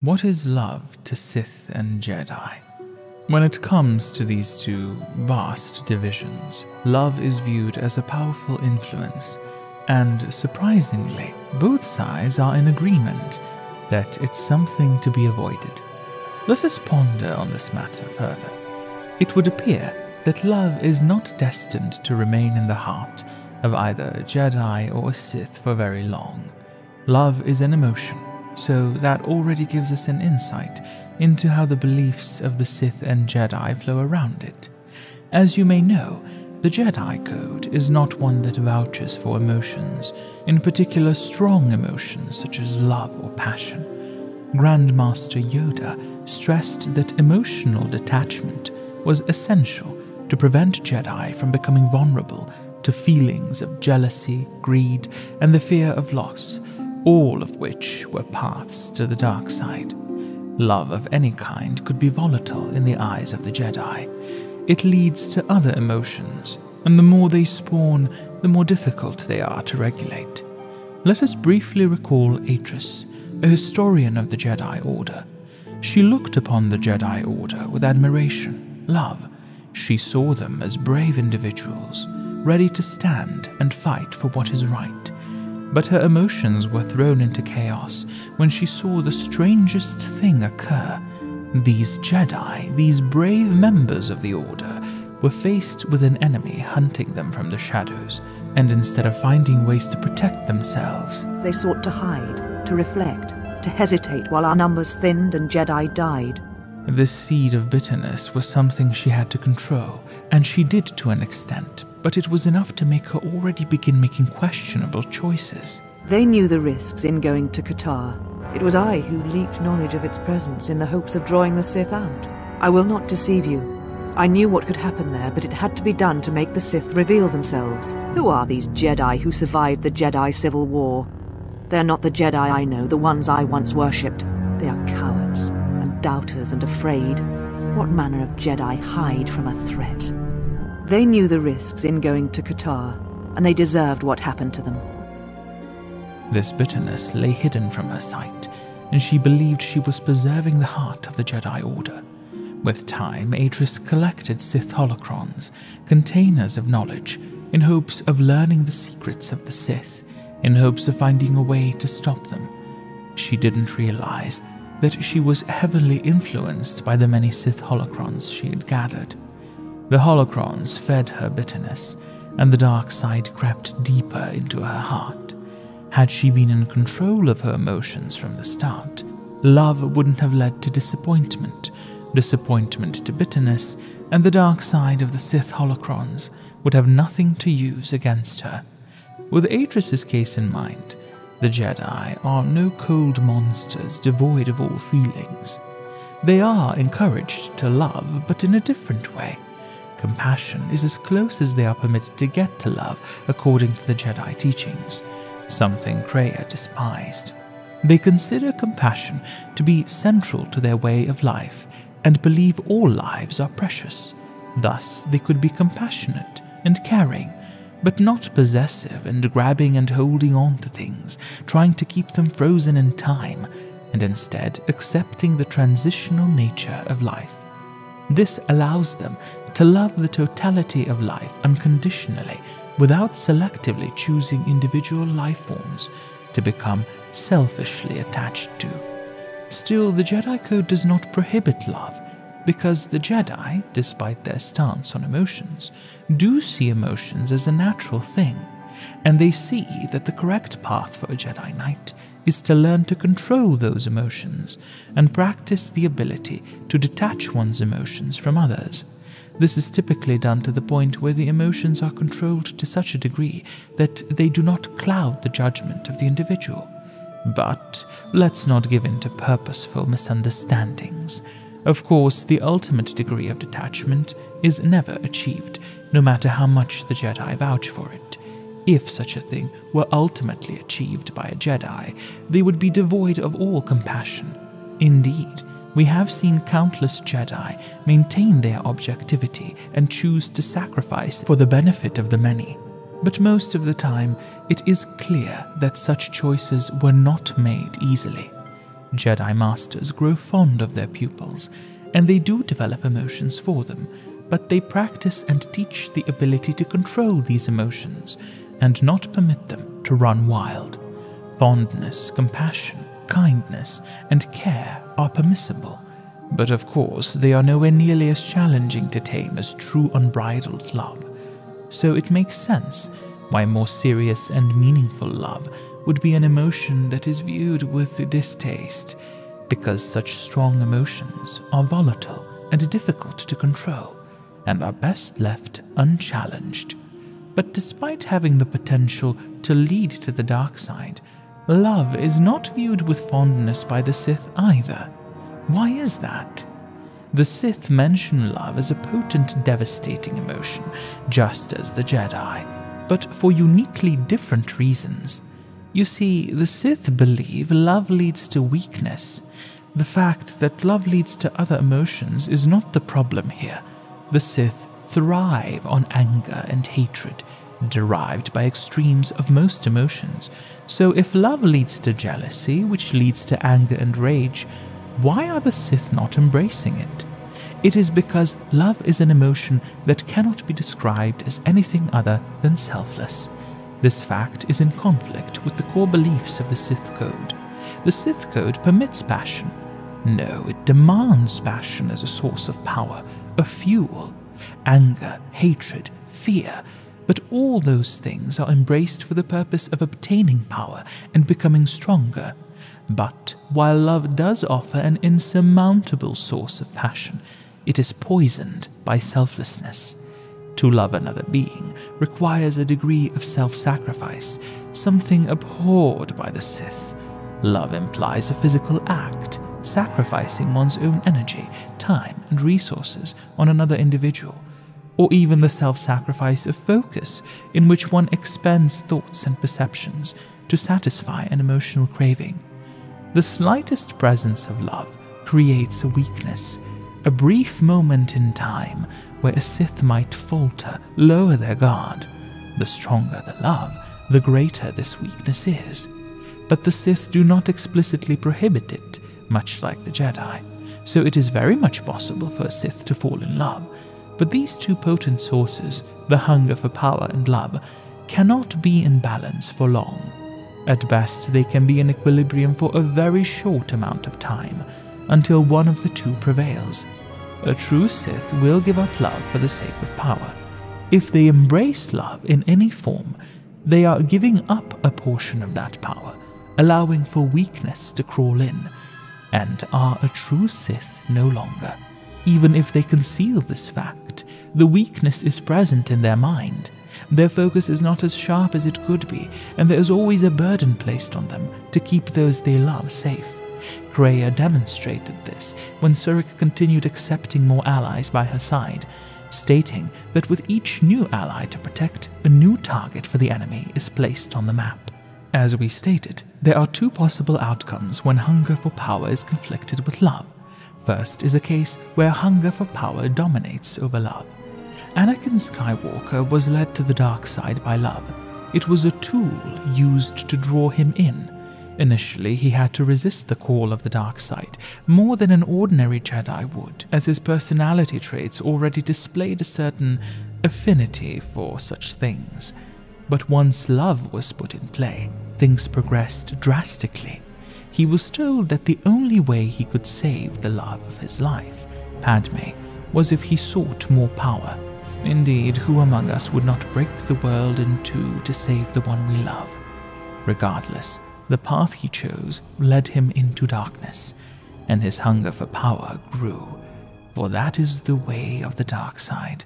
What is love to Sith and Jedi? When it comes to these two vast divisions, love is viewed as a powerful influence, and surprisingly, both sides are in agreement that it's something to be avoided. Let us ponder on this matter further. It would appear that love is not destined to remain in the heart of either a Jedi or a Sith for very long. Love is an emotion, so that already gives us an insight into how the beliefs of the Sith and Jedi flow around it. As you may know, the Jedi Code is not one that vouches for emotions, in particular strong emotions such as love or passion. Grandmaster Yoda stressed that emotional detachment was essential to prevent Jedi from becoming vulnerable to feelings of jealousy, greed, and the fear of loss, all of which were paths to the dark side. Love of any kind could be volatile in the eyes of the Jedi. It leads to other emotions, and the more they spawn, the more difficult they are to regulate. Let us briefly recall Atris, a historian of the Jedi Order. She looked upon the Jedi Order with admiration, love. She saw them as brave individuals, ready to stand and fight for what is right. But her emotions were thrown into chaos when she saw the strangest thing occur. These Jedi, these brave members of the Order, were faced with an enemy hunting them from the shadows, and instead of finding ways to protect themselves, they sought to hide, to reflect, to hesitate while our numbers thinned and Jedi died. This seed of bitterness was something she had to control, and she did to an extent, but it was enough to make her already begin making questionable choices. They knew the risks in going to Qatar. It was I who leaked knowledge of its presence in the hopes of drawing the Sith out. I will not deceive you. I knew what could happen there, but it had to be done to make the Sith reveal themselves. Who are these Jedi who survived the Jedi Civil War? They're not the Jedi I know, the ones I once worshipped. They are cowards, and doubters and afraid. What manner of Jedi hide from a threat? They knew the risks in going to Qatar, and they deserved what happened to them. This bitterness lay hidden from her sight, and she believed she was preserving the heart of the Jedi Order. With time, Atris collected Sith holocrons, containers of knowledge, in hopes of learning the secrets of the Sith, in hopes of finding a way to stop them. She didn't realize that she was heavily influenced by the many Sith holocrons she had gathered. The holocrons fed her bitterness, and the dark side crept deeper into her heart. Had she been in control of her emotions from the start, love wouldn't have led to disappointment, disappointment to bitterness, and the dark side of the Sith holocrons would have nothing to use against her. With Atris's case in mind, the Jedi are no cold monsters devoid of all feelings. They are encouraged to love, but in a different way. Compassion is as close as they are permitted to get to love, according to the Jedi teachings, something Kreia despised. They consider compassion to be central to their way of life, and believe all lives are precious. Thus, they could be compassionate and caring, but not possessive and grabbing and holding on to things, trying to keep them frozen in time, and instead accepting the transitional nature of life. This allows them to love the totality of life unconditionally, without selectively choosing individual life forms to become selfishly attached to. Still, the Jedi Code does not prohibit love, because the Jedi, despite their stance on emotions, do see emotions as a natural thing, and they see that the correct path for a Jedi Knight is to learn to control those emotions and practice the ability to detach one's emotions from others. This is typically done to the point where the emotions are controlled to such a degree that they do not cloud the judgment of the individual. But let's not give in to purposeful misunderstandings. Of course, the ultimate degree of detachment is never achieved, no matter how much the Jedi vouch for it. If such a thing were ultimately achieved by a Jedi, they would be devoid of all compassion. Indeed, we have seen countless Jedi maintain their objectivity and choose to sacrifice for the benefit of the many. But most of the time, it is clear that such choices were not made easily. Jedi Masters grow fond of their pupils, and they do develop emotions for them, but they practice and teach the ability to control these emotions and not permit them to run wild. Fondness, compassion, kindness, and care are permissible, but of course they are nowhere nearly as challenging to tame as true unbridled love. So it makes sense why more serious and meaningful love would be an emotion that is viewed with distaste, because such strong emotions are volatile and difficult to control, and are best left unchallenged. But despite having the potential to lead to the dark side, love is not viewed with fondness by the Sith either. Why is that? The Sith mention love as a potent, devastating emotion, just as the Jedi, but for uniquely different reasons. You see, the Sith believe love leads to weakness. The fact that love leads to other emotions is not the problem here. The Sith thrive on anger and hatred, derived by extremes of most emotions. So if love leads to jealousy, which leads to anger and rage, why are the Sith not embracing it? It is because love is an emotion that cannot be described as anything other than selfless. This fact is in conflict with the core beliefs of the Sith Code. The Sith Code permits passion. No, it demands passion as a source of power, a fuel. Anger, hatred, fear, but all those things are embraced for the purpose of obtaining power and becoming stronger. But while love does offer an insurmountable source of passion, it is poisoned by selflessness. To love another being requires a degree of self-sacrifice, something abhorred by the Sith. Love implies a physical act, sacrificing one's own energy, time, and resources on another individual, or even the self-sacrifice of focus, in which one expends thoughts and perceptions to satisfy an emotional craving. The slightest presence of love creates a weakness, a brief moment in time where a Sith might falter, lower their guard. The stronger the love, the greater this weakness is. But the Sith do not explicitly prohibit it, much like the Jedi, so it is very much possible for a Sith to fall in love. But these two potent sources, the hunger for power and love, cannot be in balance for long. At best, they can be in equilibrium for a very short amount of time, until one of the two prevails. A true Sith will give up love for the sake of power. If they embrace love in any form, they are giving up a portion of that power, allowing for weakness to crawl in, and are a true Sith no longer. Even if they conceal this fact, the weakness is present in their mind. Their focus is not as sharp as it could be, and there is always a burden placed on them to keep those they love safe. Kreia demonstrated this when Surik continued accepting more allies by her side, stating that with each new ally to protect, a new target for the enemy is placed on the map. As we stated, there are two possible outcomes when hunger for power is conflicted with love. First is a case where hunger for power dominates over love. Anakin Skywalker was led to the dark side by love. It was a tool used to draw him in. Initially, he had to resist the call of the dark side more than an ordinary Jedi would, as his personality traits already displayed a certain affinity for such things. But once love was put in play, things progressed drastically. He was told that the only way he could save the love of his life, Padme, was if he sought more power. Indeed, who among us would not break the world in two to save the one we love? Regardless, the path he chose led him into darkness, and his hunger for power grew, for that is the way of the dark side.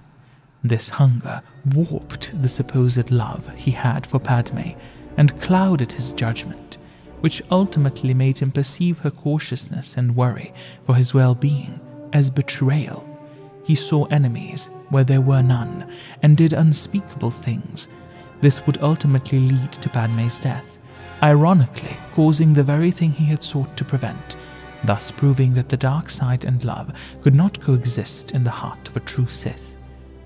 This hunger warped the supposed love he had for Padme and clouded his judgment, which ultimately made him perceive her cautiousness and worry for his well-being as betrayal. He saw enemies where there were none, and did unspeakable things. This would ultimately lead to Padme's death, ironically causing the very thing he had sought to prevent, thus proving that the dark side and love could not coexist in the heart of a true Sith.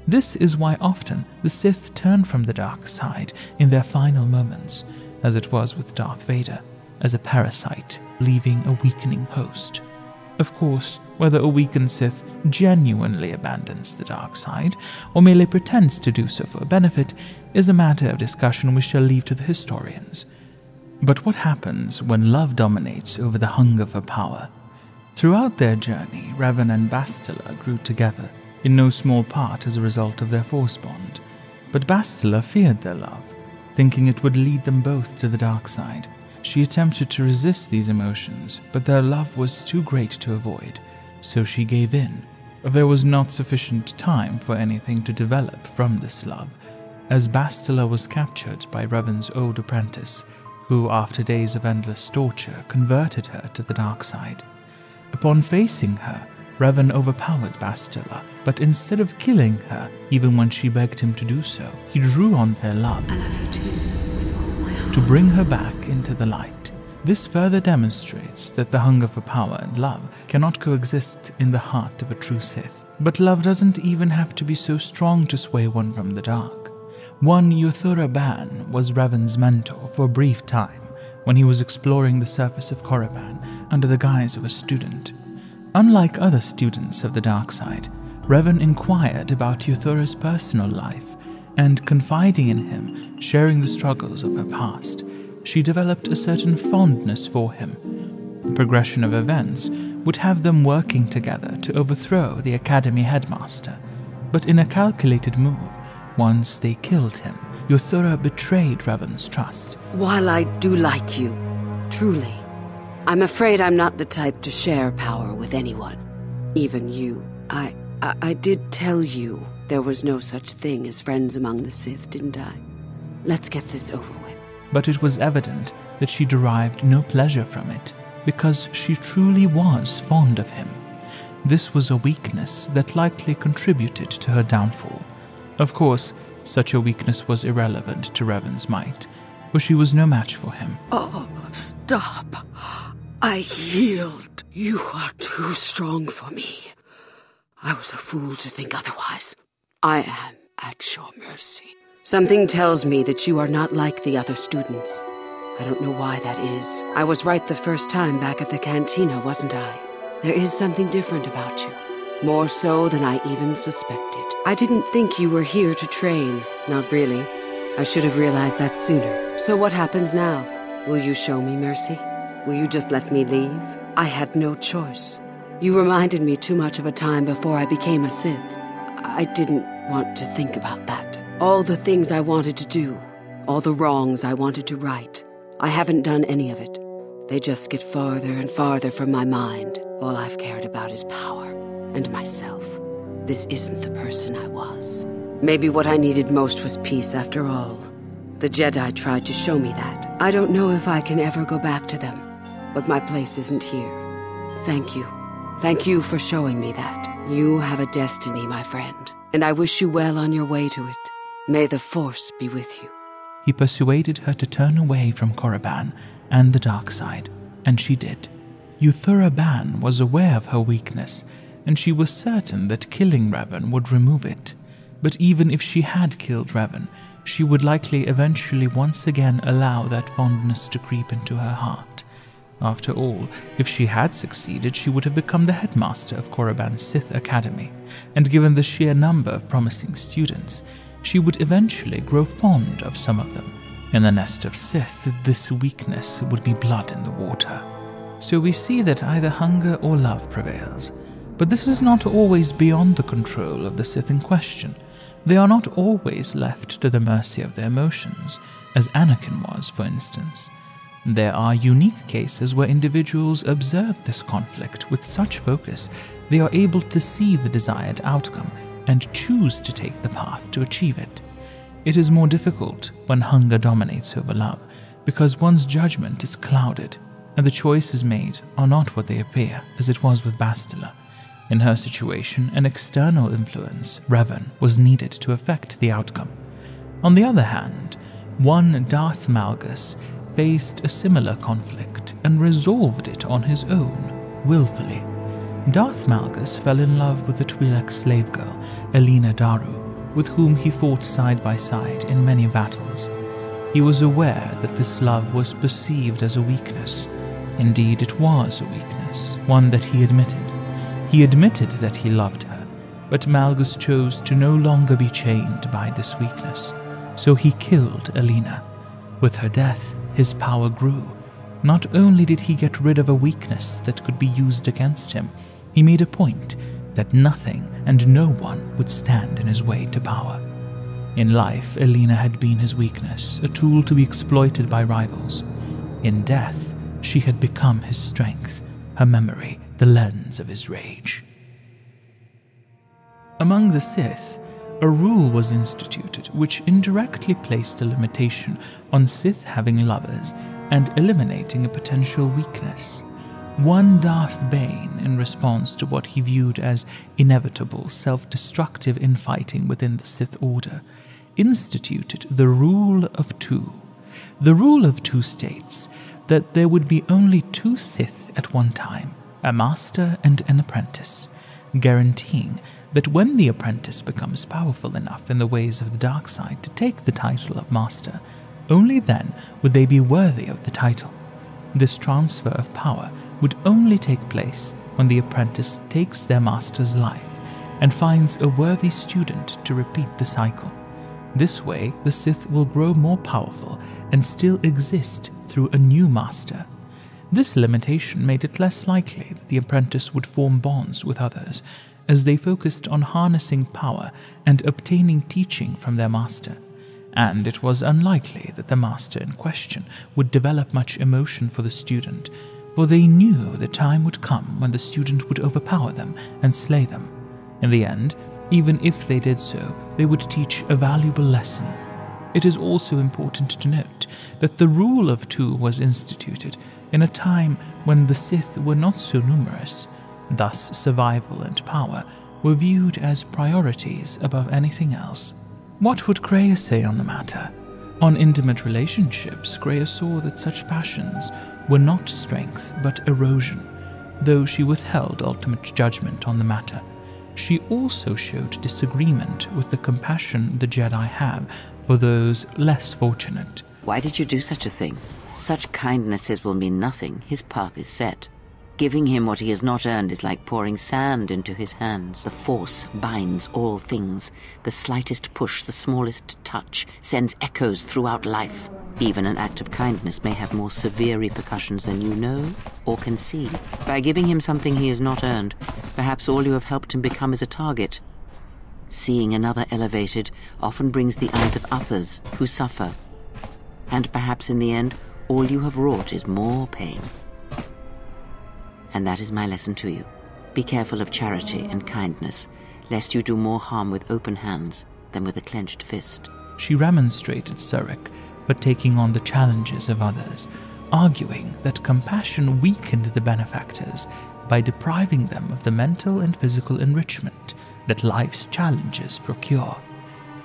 This is why often the Sith turn from the dark side in their final moments, as it was with Darth Vader, as a parasite leaving a weakening host. Of course, whether a weakened Sith genuinely abandons the dark side, or merely pretends to do so for benefit, is a matter of discussion we shall leave to the historians. But what happens when love dominates over the hunger for power? Throughout their journey, Revan and Bastila grew together, in no small part as a result of their Force bond. But Bastila feared their love, thinking it would lead them both to the dark side. She attempted to resist these emotions, but their love was too great to avoid, so she gave in. There was not sufficient time for anything to develop from this love, as Bastila was captured by Revan's old apprentice, who, after days of endless torture, converted her to the dark side. Upon facing her, Revan overpowered Bastila, but instead of killing her, even when she begged him to do so, he drew on their love. I love you too, with all my heart. To bring her back into the light. This further demonstrates that the hunger for power and love cannot coexist in the heart of a true Sith. But love doesn't even have to be so strong to sway one from the dark. One Yuthura Ban was Revan's mentor for a brief time when he was exploring the surface of Korriban under the guise of a student. Unlike other students of the dark side, Revan inquired about Yuthura's personal life, and confiding in him, sharing the struggles of her past, she developed a certain fondness for him. The progression of events would have them working together to overthrow the Academy headmaster, but in a calculated move, once they killed him, Yuthura betrayed Revan's trust. While I do like you, truly, I'm afraid I'm not the type to share power with anyone, even you. I did tell you there was no such thing as friends among the Sith, didn't I? Let's get this over with. But it was evident that she derived no pleasure from it, because she truly was fond of him. This was a weakness that likely contributed to her downfall. Of course, such a weakness was irrelevant to Revan's might, for she was no match for him. Oh, stop. I yield. You are too strong for me. I was a fool to think otherwise. I am at your mercy. Something tells me that you are not like the other students. I don't know why that is. I was right the first time back at the cantina, wasn't I? There is something different about you. More so than I even suspected. I didn't think you were here to train. Not really. I should have realized that sooner. So what happens now? Will you show me mercy? Will you just let me leave? I had no choice. You reminded me too much of a time before I became a Sith. I didn't want to think about that. All the things I wanted to do, all the wrongs I wanted to right, I haven't done any of it. They just get farther and farther from my mind. All I've cared about is power and myself. This isn't the person I was. Maybe what I needed most was peace after all. The Jedi tried to show me that. I don't know if I can ever go back to them, but my place isn't here. Thank you. Thank you for showing me that. You have a destiny, my friend, and I wish you well on your way to it. May the Force be with you. He persuaded her to turn away from Korriban and the dark side, and she did. Yuthura Ban was aware of her weakness, and she was certain that killing Revan would remove it. But even if she had killed Revan, she would likely eventually once again allow that fondness to creep into her heart. After all, if she had succeeded, she would have become the headmaster of Korriban's Sith Academy, and given the sheer number of promising students, she would eventually grow fond of some of them. In the nest of Sith, this weakness would be blood in the water. So we see that either hunger or love prevails. But this is not always beyond the control of the Sith in question. They are not always left to the mercy of their emotions, as Anakin was, for instance. There are unique cases where individuals observe this conflict with such focus they are able to see the desired outcome and choose to take the path to achieve it. It is more difficult when hunger dominates over love, because one's judgment is clouded, and the choices made are not what they appear, as it was with Bastila. In her situation, an external influence, Revan, was needed to affect the outcome. On the other hand, one Darth Malgus faced a similar conflict and resolved it on his own, willfully. Darth Malgus fell in love with the Twi'lek slave girl, Elena Daru, with whom he fought side by side in many battles. He was aware that this love was perceived as a weakness, Indeed, it was a weakness, one that he admitted. He admitted that he loved her, but Malgus chose to no longer be chained by this weakness. So he killed Alina. With her death, his power grew. Not only did he get rid of a weakness that could be used against him, he made a point that nothing and no one would stand in his way to power. In life, Alina had been his weakness, a tool to be exploited by rivals. In death, she had become his strength, her memory, the lens of his rage. Among the Sith, a rule was instituted which indirectly placed a limitation on Sith having lovers and eliminating a potential weakness. One Darth Bane, in response to what he viewed as inevitable self-destructive infighting within the Sith Order, instituted the Rule of Two. The Rule of Two states that there would be only two Sith at one time, a master and an apprentice, guaranteeing that when the apprentice becomes powerful enough in the ways of the dark side to take the title of master, only then would they be worthy of the title. This transfer of power would only take place when the apprentice takes their master's life and finds a worthy student to repeat the cycle. This way, the Sith will grow more powerful and still exist through a new master. This limitation made it less likely that the apprentice would form bonds with others, as they focused on harnessing power and obtaining teaching from their master. And it was unlikely that the master in question would develop much emotion for the student, for they knew the time would come when the student would overpower them and slay them. In the end, even if they did so, they would teach a valuable lesson. It is also important to note that the Rule of Two was instituted in a time when the Sith were not so numerous. Thus, survival and power were viewed as priorities above anything else. What would Kreia say on the matter? On intimate relationships, Kreia saw that such passions were not strength but erosion, though she withheld ultimate judgment on the matter. She also showed disagreement with the compassion the Jedi have for those less fortunate. Why did you do such a thing? Such kindnesses will mean nothing. His path is set. Giving him what he has not earned is like pouring sand into his hands. The Force binds all things. The slightest push, the smallest touch, sends echoes throughout life. Even an act of kindness may have more severe repercussions than you know or can see. By giving him something he has not earned, perhaps all you have helped him become is a target. Seeing another elevated often brings the eyes of others who suffer. And perhaps in the end, all you have wrought is more pain. And that is my lesson to you. Be careful of charity and kindness, lest you do more harm with open hands than with a clenched fist. She remonstrated Surik for taking on the challenges of others, arguing that compassion weakened the benefactors by depriving them of the mental and physical enrichment that life's challenges procure.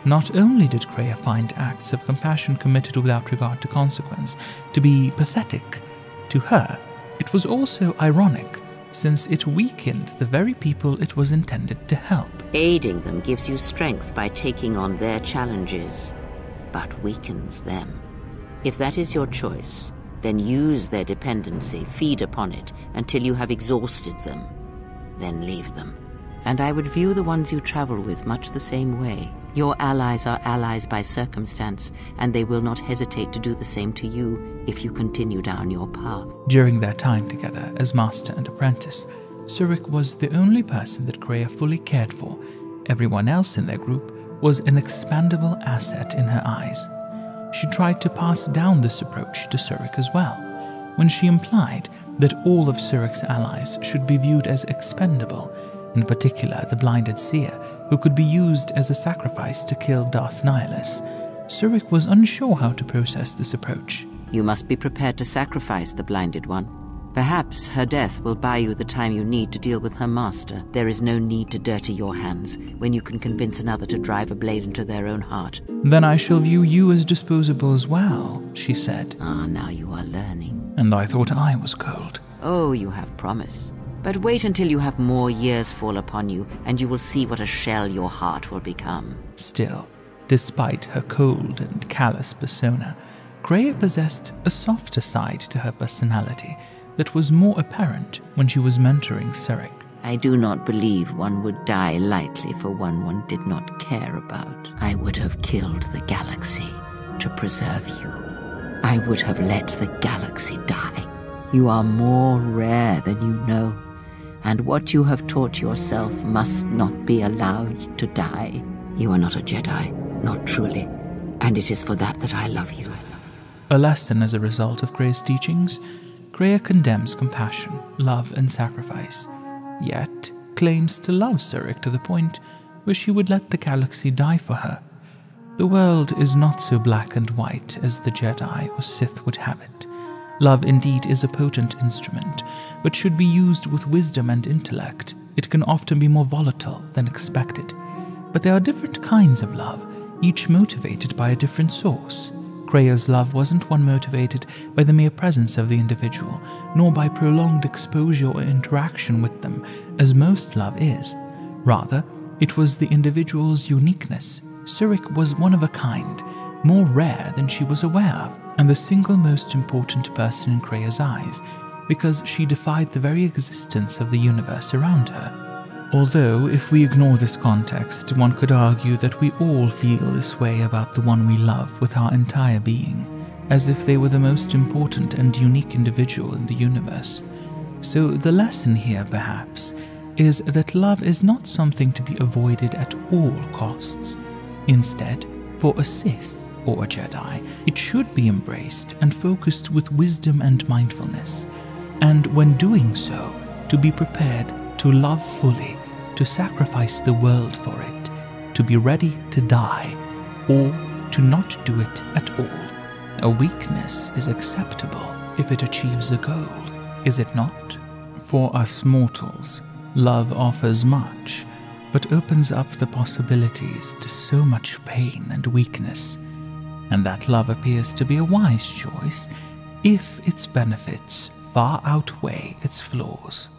Not only did Kreia find acts of compassion committed without regard to consequence to be pathetic, to her, it was also ironic, since it weakened the very people it was intended to help. Aiding them gives you strength by taking on their challenges, but weakens them. If that is your choice, then use their dependency, feed upon it, until you have exhausted them. Then leave them. And I would view the ones you travel with much the same way. Your allies are allies by circumstance, and they will not hesitate to do the same to you if you continue down your path. During their time together as master and apprentice, Surik was the only person that Kreia fully cared for. Everyone else in their group was an expandable asset in her eyes. She tried to pass down this approach to Surik as well, when she implied that all of Surik's allies should be viewed as expendable, in particular the blinded seer, who could be used as a sacrifice to kill Darth Nihilus. Surik was unsure how to process this approach. You must be prepared to sacrifice the blinded one. Perhaps her death will buy you the time you need to deal with her master. There is no need to dirty your hands when you can convince another to drive a blade into their own heart. Then I shall view you as disposable as well, she said. Ah, now you are learning. And I thought I was cold. Oh, you have promise. But wait until you have more years fall upon you, and you will see what a shell your heart will become. Still, despite her cold and callous persona, Kreia possessed a softer side to her personality that was more apparent when she was mentoring Surik. I do not believe one would die lightly for one did not care about. I would have killed the galaxy to preserve you. I would have let the galaxy die. You are more rare than you know, and what you have taught yourself must not be allowed to die. You are not a Jedi, not truly, and it is for that I love you. A lesson as a result of Kreia's teachings, Kreia condemns compassion, love, and sacrifice, yet claims to love Surik to the point where she would let the galaxy die for her. The world is not so black and white as the Jedi or Sith would have it. Love indeed is a potent instrument, but should be used with wisdom and intellect. It can often be more volatile than expected. But there are different kinds of love, each motivated by a different source. Kreia's love wasn't one motivated by the mere presence of the individual, nor by prolonged exposure or interaction with them, as most love is. Rather, it was the individual's uniqueness. Surik was one of a kind, more rare than she was aware of, and the single most important person in Kreia's eyes, because she defied the very existence of the universe around her. Although, if we ignore this context, one could argue that we all feel this way about the one we love with our entire being, as if they were the most important and unique individual in the universe. So the lesson here, perhaps, is that love is not something to be avoided at all costs. Instead, for a Sith or a Jedi, it should be embraced and focused with wisdom and mindfulness, and when doing so, to be prepared to love fully, to sacrifice the world for it, to be ready to die, or to not do it at all. A weakness is acceptable if it achieves a goal, is it not? For us mortals, love offers much, but opens up the possibilities to so much pain and weakness, and that love appears to be a wise choice if its benefits far outweigh its flaws.